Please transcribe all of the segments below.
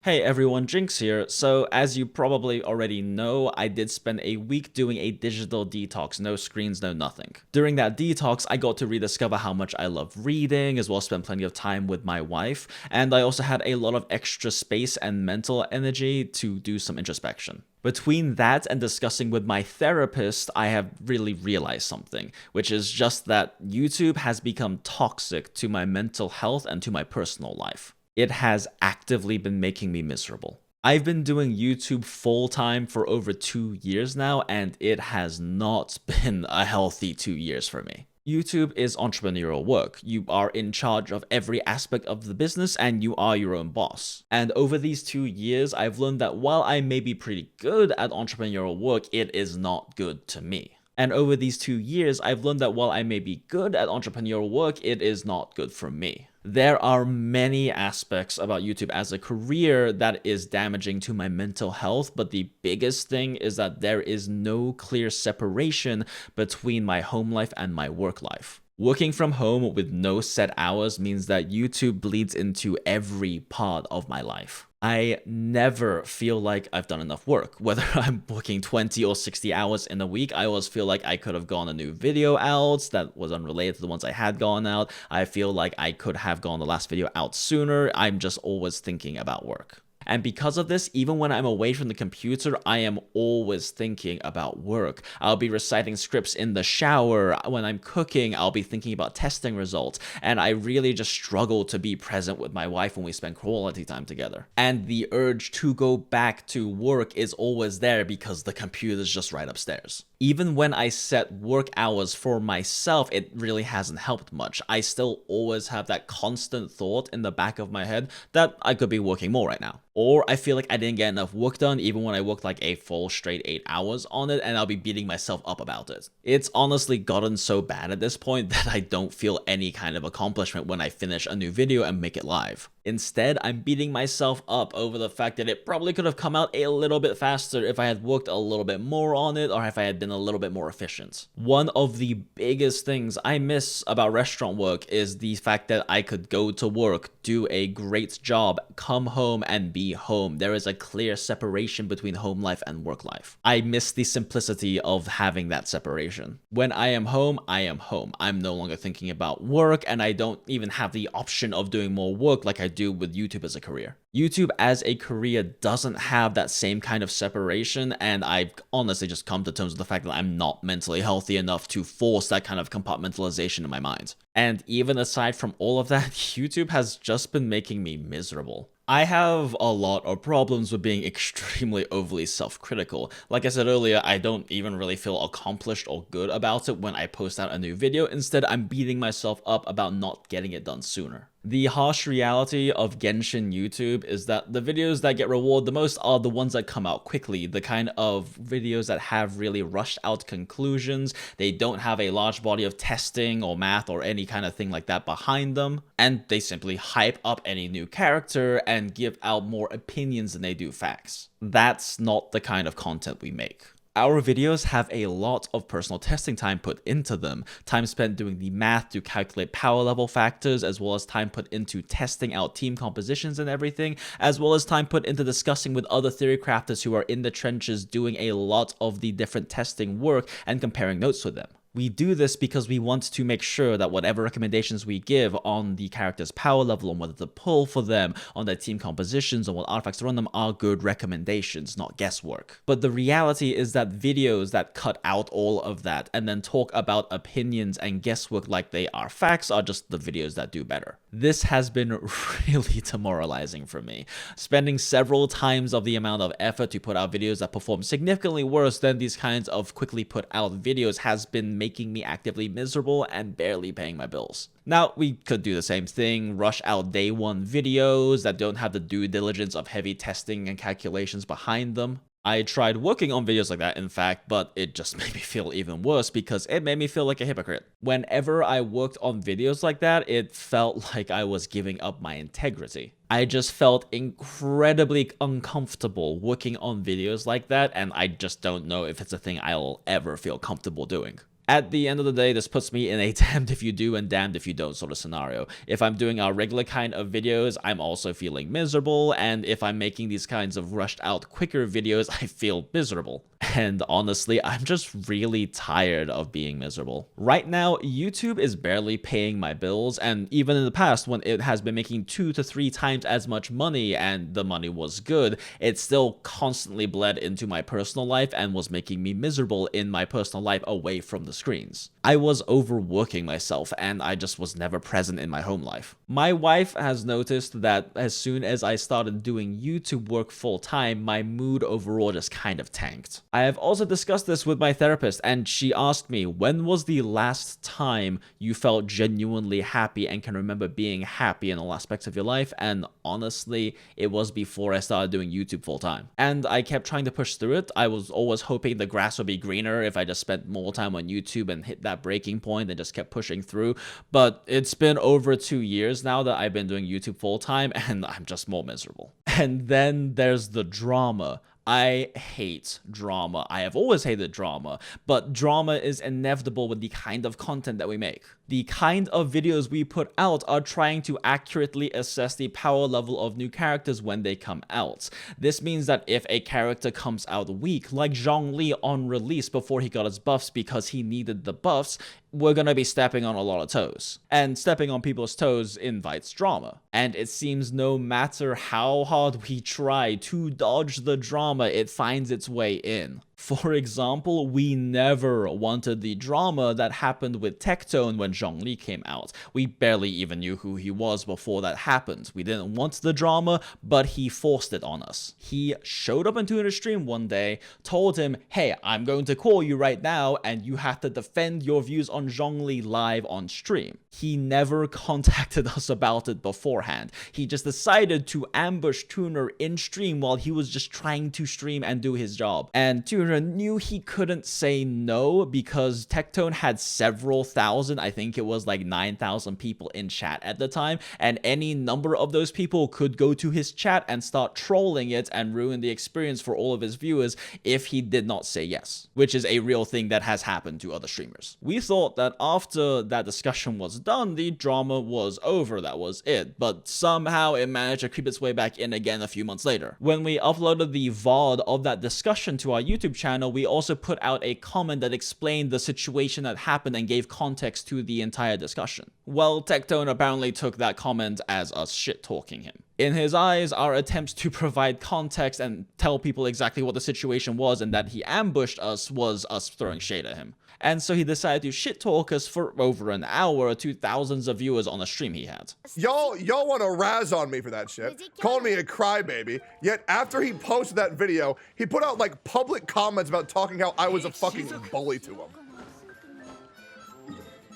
Hey everyone, Jinx here. So, as you probably already know, I did spend a week doing a digital detox, no screens, no nothing. During that detox, I got to rediscover how much I love reading, as well as spend plenty of time with my wife, and I also had a lot of extra space and mental energy to do some introspection. Between that and discussing with my therapist, I have really realized something, which is just that YouTube has become toxic to my mental health and to my personal life. It has actively been making me miserable. I've been doing YouTube full time for over 2 years now, and it has not been a healthy 2 years for me. YouTube is entrepreneurial work. You are in charge of every aspect of the business and you are your own boss. And over these 2 years, I've learned that while I may be pretty good at entrepreneurial work, it is not good to me. And over these 2 years, I've learned that while I may be good at entrepreneurial work, it is not good for me. There are many aspects about YouTube as a career that is damaging to my mental health, but the biggest thing is that there is no clear separation between my home life and my work life. Working from home with no set hours means that YouTube bleeds into every part of my life. I never feel like I've done enough work. Whether I'm working 20 or 60 hours in a week, I always feel like I could have gone a new video out that was unrelated to the ones I had gone out. I feel like I could have gone the last video out sooner. I'm just always thinking about work. And because of this, even when I'm away from the computer, I am always thinking about work. I'll be reciting scripts in the shower. When I'm cooking, I'll be thinking about testing results. And I really just struggle to be present with my wife when we spend quality time together. And the urge to go back to work is always there because the computer is just right upstairs. Even when I set work hours for myself, it really hasn't helped much. I still always have that constant thought in the back of my head that I could be working more right now. Or I feel like I didn't get enough work done even when I worked like a full straight 8 hours on it, and I'll be beating myself up about it. It's honestly gotten so bad at this point that I don't feel any kind of accomplishment when I finish a new video and make it live. Instead, I'm beating myself up over the fact that it probably could have come out a little bit faster if I had worked a little bit more on it or if I had been a little bit more efficient. One of the biggest things I miss about restaurant work is the fact that I could go to work, do a great job, come home, and be home. There is a clear separation between home life and work life. I miss the simplicity of having that separation. When I am home, I am home. I'm no longer thinking about work, and I don't even have the option of doing more work like I do with YouTube as a career. YouTube as a career doesn't have that same kind of separation, and I've honestly just come to terms with the fact that I'm not mentally healthy enough to force that kind of compartmentalization in my mind. And even aside from all of that, YouTube has just been making me miserable. I have a lot of problems with being extremely overly self-critical. Like I said earlier, I don't even really feel accomplished or good about it when I post out a new video. Instead, I'm beating myself up about not getting it done sooner. The harsh reality of Genshin YouTube is that the videos that get rewarded the most are the ones that come out quickly, the kind of videos that have really rushed out conclusions. They don't have a large body of testing or math or any kind of thing like that behind them, and they simply hype up any new character and give out more opinions than they do facts. That's not the kind of content we make. Our videos have a lot of personal testing time put into them, time spent doing the math to calculate power level factors, as well as time put into testing out team compositions and everything, as well as time put into discussing with other theory crafters who are in the trenches doing a lot of the different testing work and comparing notes with them. We do this because we want to make sure that whatever recommendations we give on the character's power level, on whether to pull for them, on their team compositions, on what artifacts to run them are good recommendations, not guesswork. But the reality is that videos that cut out all of that and then talk about opinions and guesswork like they are facts are just the videos that do better. This has been really demoralizing for me. Spending several times of the amount of effort to put out videos that perform significantly worse than these kinds of quickly put out videos has been making me actively miserable and barely paying my bills. Now, we could do the same thing, rush out day one videos that don't have the due diligence of heavy testing and calculations behind them. I tried working on videos like that, in fact, but it just made me feel even worse because it made me feel like a hypocrite. Whenever I worked on videos like that, it felt like I was giving up my integrity. I just felt incredibly uncomfortable working on videos like that, and I just don't know if it's a thing I'll ever feel comfortable doing. At the end of the day, this puts me in a damned if you do and damned if you don't sort of scenario. If I'm doing a regular kind of videos, I'm also feeling miserable, and if I'm making these kinds of rushed out quicker videos, I feel miserable. And honestly, I'm just really tired of being miserable. Right now, YouTube is barely paying my bills, and even in the past when it has been making 2 to 3 times as much money and the money was good, it still constantly bled into my personal life and was making me miserable in my personal life away from the screens. I was overworking myself and I just was never present in my home life. My wife has noticed that as soon as I started doing YouTube work full time, my mood overall just kind of tanked. I have also discussed this with my therapist, and she asked me, when was the last time you felt genuinely happy and can remember being happy in all aspects of your life? And honestly, it was before I started doing YouTube full time. And I kept trying to push through it. I was always hoping the grass would be greener if I just spent more time on YouTube and hit that breaking point and just kept pushing through. But it's been over 2 years now that I've been doing YouTube full time, and I'm just more miserable. And then there's the drama. I hate drama. I have always hated drama, but drama is inevitable with the kind of content that we make. The kind of videos we put out are trying to accurately assess the power level of new characters when they come out. This means that if a character comes out weak, like Zhongli on release before he got his buffs because he needed the buffs, we're gonna be stepping on a lot of toes. And stepping on people's toes invites drama. And it seems no matter how hard we try to dodge the drama, it finds its way in. For example, we never wanted the drama that happened with Tectone when Zhongli came out. We barely even knew who he was before that happened. We didn't want the drama, but he forced it on us. He showed up into a stream one day, told him, hey, I'm going to call you right now, and you have to defend your views on Zhongli live on stream. He never contacted us about it beforehand. He just decided to ambush Tuner in stream while he was just trying to stream and do his job. And Tuner knew he couldn't say no because Tectone had several thousand, I think it was like 9,000 people in chat at the time, and any number of those people could go to his chat and start trolling it and ruin the experience for all of his viewers if he did not say yes, which is a real thing that has happened to other streamers. We thought that after that discussion was done, the drama was over, that was it, but somehow it managed to creep its way back in again a few months later. When we uploaded the VOD of that discussion to our YouTube channel, we also put out a comment that explained the situation that happened and gave context to the entire discussion. Well, Tectone apparently took that comment as us shit-talking him. In his eyes, our attempts to provide context and tell people exactly what the situation was and that he ambushed us was us throwing shade at him. And so he decided to shit-talk us for over an hour to thousands of viewers on a stream he had. Y'all want to razz on me for that shit, called me a crybaby, yet after he posted that video, he put out like public comments about talking how I was a fucking bully to him.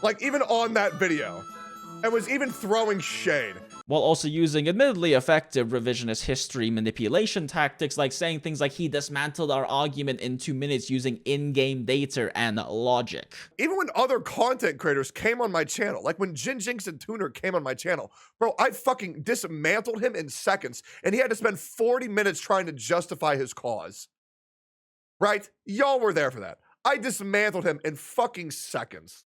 Like even on that video, and was even throwing shade. While also using admittedly effective revisionist history manipulation tactics like saying things like he dismantled our argument in 2 minutes using in-game data and logic. Even when other content creators came on my channel, like when Jinx and Tuner came on my channel, bro, I fucking dismantled him in seconds, and he had to spend 40 minutes trying to justify his cause. Right? Y'all were there for that. I dismantled him in fucking seconds.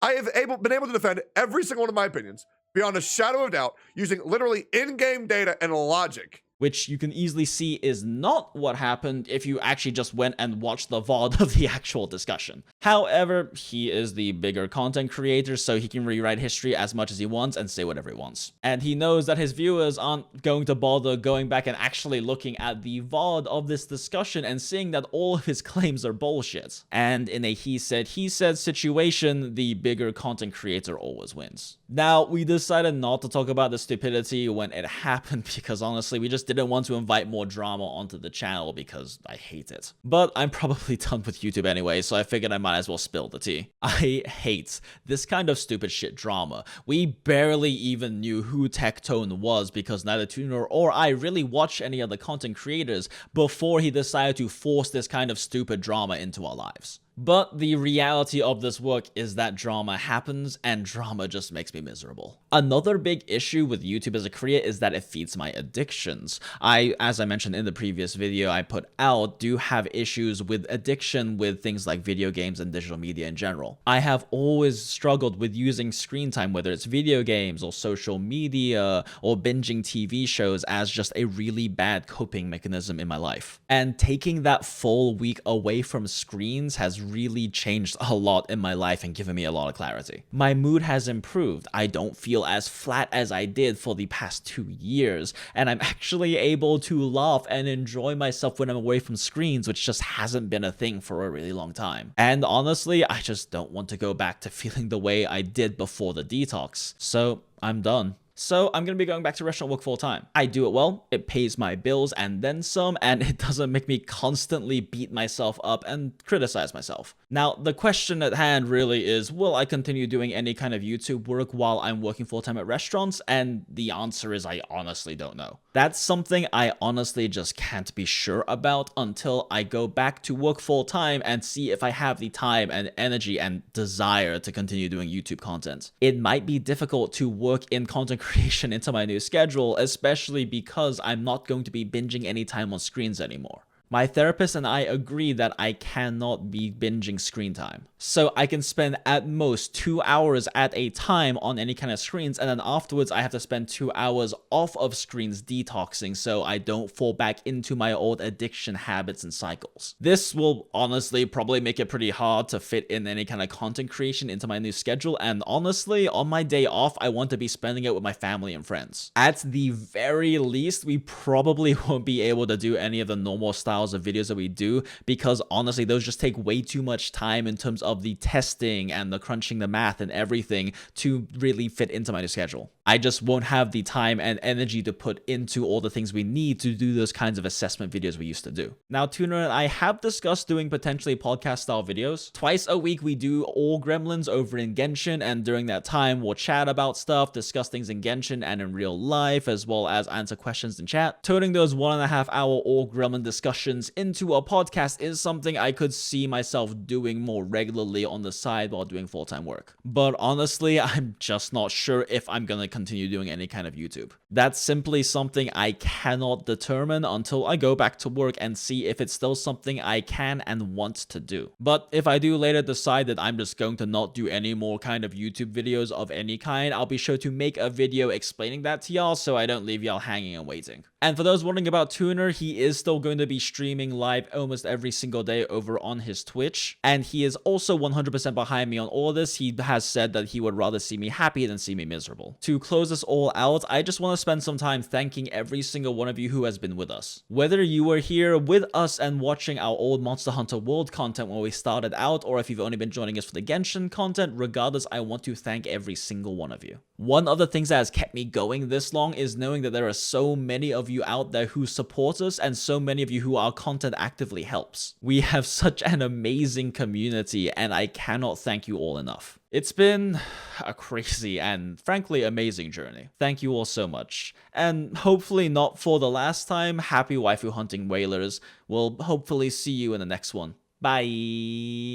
I have been able to defend every single one of my opinions beyond a shadow of doubt using literally in-game data and logic. Which you can easily see is not what happened if you actually just went and watched the VOD of the actual discussion. However, he is the bigger content creator, so he can rewrite history as much as he wants and say whatever he wants. And he knows that his viewers aren't going to bother going back and actually looking at the VOD of this discussion and seeing that all of his claims are bullshit. And in a he said situation, the bigger content creator always wins. Now, we decided not to talk about the stupidity when it happened because honestly, we just didn't want to invite more drama onto the channel because I hate it. But I'm probably done with YouTube anyway, so I figured I might as well spill the tea. I hate this kind of stupid shit drama. We barely even knew who Tectone was because neither Tuner or I really watched any other content creators before he decided to force this kind of stupid drama into our lives. But the reality of this work is that drama happens, and drama just makes me miserable. Another big issue with YouTube as a career is that it feeds my addictions. As I mentioned in the previous video I put out, do have issues with addiction with things like video games and digital media in general. I have always struggled with using screen time, whether it's video games or social media or binging TV shows, as just a really bad coping mechanism in my life. And taking that full week away from screens has really changed a lot in my life and given me a lot of clarity. My mood has improved. I don't feel as flat as I did for the past 2 years, and I'm actually able to laugh and enjoy myself when I'm away from screens, which just hasn't been a thing for a really long time. And honestly, I just don't want to go back to feeling the way I did before the detox. So I'm done. So I'm going to be going back to restaurant work full time. I do it well, it pays my bills and then some, and it doesn't make me constantly beat myself up and criticize myself. Now, the question at hand really is, will I continue doing any kind of YouTube work while I'm working full time at restaurants? And the answer is I honestly don't know. That's something I honestly just can't be sure about until I go back to work full time and see if I have the time and energy and desire to continue doing YouTube content. It might be difficult to work in content creation into my new schedule, especially because I'm not going to be binging any time on screens anymore. My therapist and I agree that I cannot be binging screen time. So I can spend at most 2 hours at a time on any kind of screens, and then afterwards I have to spend 2 hours off of screens detoxing so I don't fall back into my old addiction habits and cycles. This will honestly probably make it pretty hard to fit in any kind of content creation into my new schedule, and honestly, on my day off, I want to be spending it with my family and friends. At the very least, we probably won't be able to do any of the normal styles of videos that we do, because honestly those just take way too much time in terms of the testing and the crunching the math and everything to really fit into my new schedule. I just won't have the time and energy to put into all the things we need to do those kinds of assessment videos we used to do. Now, Tuner and I have discussed doing potentially podcast style videos. Twice a week we do all Gremlins over in Genshin, and during that time we'll chat about stuff, discuss things in Genshin and in real life, as well as answer questions in chat. Turning those 1.5 hour all Gremlin discussions into a podcast is something I could see myself doing more regularly on the side while doing full-time work. But honestly, I'm just not sure if I'm gonna continue doing any kind of YouTube. That's simply something I cannot determine until I go back to work and see if it's still something I can and want to do. But if I do later decide that I'm just going to not do any more kind of YouTube videos of any kind, I'll be sure to make a video explaining that to y'all so I don't leave y'all hanging and waiting. And for those wondering about Tuner, he is still going to be streaming live almost every single day over on his Twitch, and he is also 100% behind me on all this. He has said that he would rather see me happy than see me miserable. To close this all out, I just want to spend some time thanking every single one of you who has been with us. Whether you were here with us and watching our old Monster Hunter World content when we started out, or if you've only been joining us for the Genshin content, regardless, I want to thank every single one of you. One of the things that has kept me going this long is knowing that there are so many of you out there who support us and so many of you who our content actively helps. We have such an amazing community, and I cannot thank you all enough. It's been a crazy and frankly amazing journey. Thank you all so much. And hopefully not for the last time, happy waifu hunting whalers. We'll hopefully see you in the next one. Bye!